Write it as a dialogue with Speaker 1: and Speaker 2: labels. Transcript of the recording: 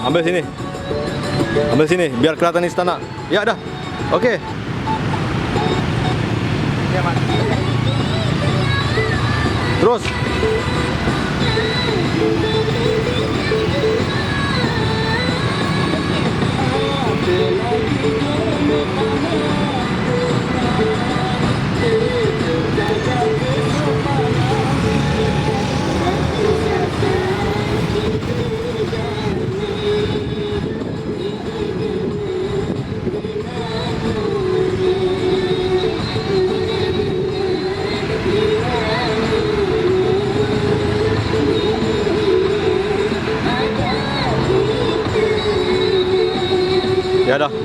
Speaker 1: ambil sini. Ambil sini, biar kelihatan istana. Ya dah. Oke.
Speaker 2: Ya, Mas.
Speaker 1: Terus. Ya dah.